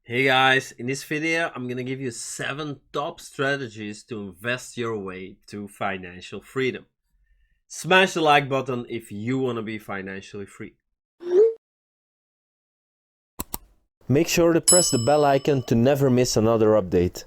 Hey guys, in this video I'm gonna give you 7 top strategies to invest your way to financial freedom. Smash the like button if you want to be financially free. Make sure to press the bell icon to never miss another update.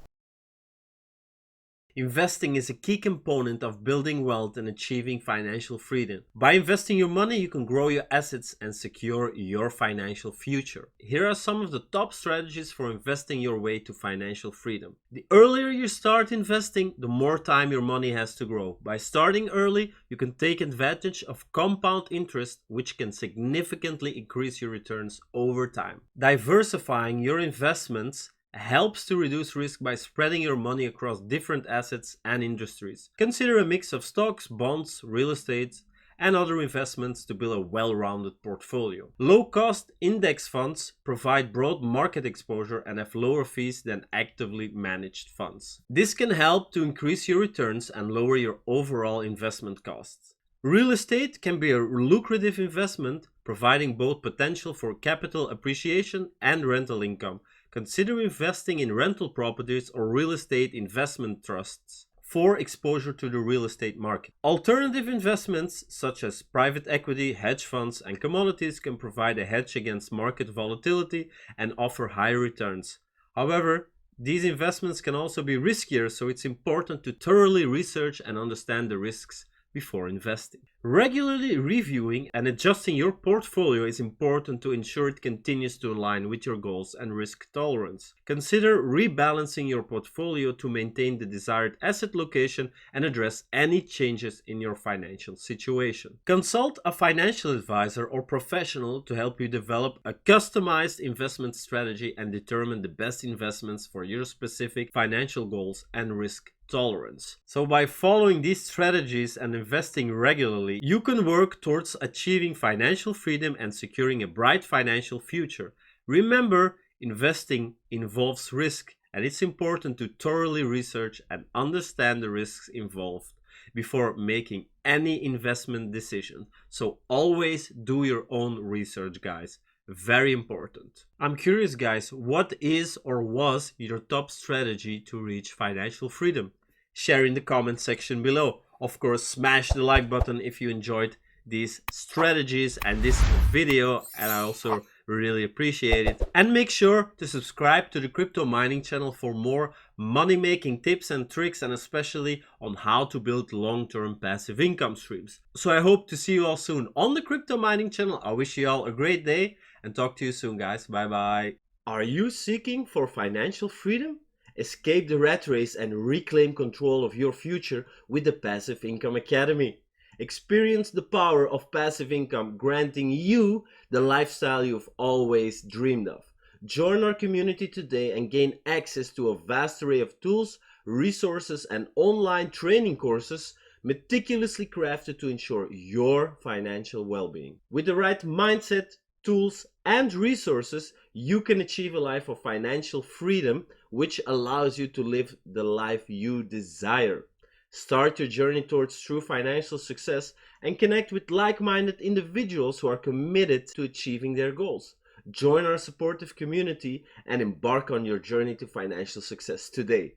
Investing is a key component of building wealth and achieving financial freedom. By investing your money, you can grow your assets and secure your financial future. Here are some of the top strategies for investing your way to financial freedom. The earlier you start investing, the more time your money has to grow. By starting early, you can take advantage of compound interest, which can significantly increase your returns over time. Diversifying your investments helps to reduce risk by spreading your money across different assets and industries. Consider a mix of stocks, bonds, real estate, and other investments to build a well-rounded portfolio. Low-cost index funds provide broad market exposure and have lower fees than actively managed funds. This can help to increase your returns and lower your overall investment costs. Real estate can be a lucrative investment, providing both potential for capital appreciation and rental income. Consider investing in rental properties or real estate investment trusts for exposure to the real estate market. Alternative investments such as private equity, hedge funds, and commodities can provide a hedge against market volatility and offer higher returns. However, these investments can also be riskier, so it's important to thoroughly research and understand the risks before investing. Regularly reviewing and adjusting your portfolio is important to ensure it continues to align with your goals and risk tolerance. Consider rebalancing your portfolio to maintain the desired asset location and address any changes in your financial situation. Consult a financial advisor or professional to help you develop a customized investment strategy and determine the best investments for your specific financial goals and risk tolerance. So by following these strategies and investing regularly, you can work towards achieving financial freedom and securing a bright financial future. Remember, investing involves risk, and it's important to thoroughly research and understand the risks involved before making any investment decision. So always do your own research, guys. Very important. I'm curious, guys, what is or was your top strategy to reach financial freedom? Share in the comment section below. Of course, smash the like button if you enjoyed these strategies and this video, and I also really appreciate it. And make sure to subscribe to the crypto mining channel for more money making tips and tricks, and especially on how to build long-term passive income streams. So I hope to see you all soon on the crypto mining channel. I wish you all a great day and talk to you soon, guys. Bye bye. Are you seeking for financial freedom? Escape the rat race and reclaim control of your future with the Passive Income Academy. Experience the power of passive income, granting you the lifestyle you've always dreamed of. Join our community today and gain access to a vast array of tools, resources, and online training courses meticulously crafted to ensure your financial well-being. With the right mindset, tools, and resources, you can achieve a life of financial freedom, which allows you to live the life you desire. Start your journey towards true financial success and connect with like-minded individuals who are committed to achieving their goals. Join our supportive community and embark on your journey to financial success today.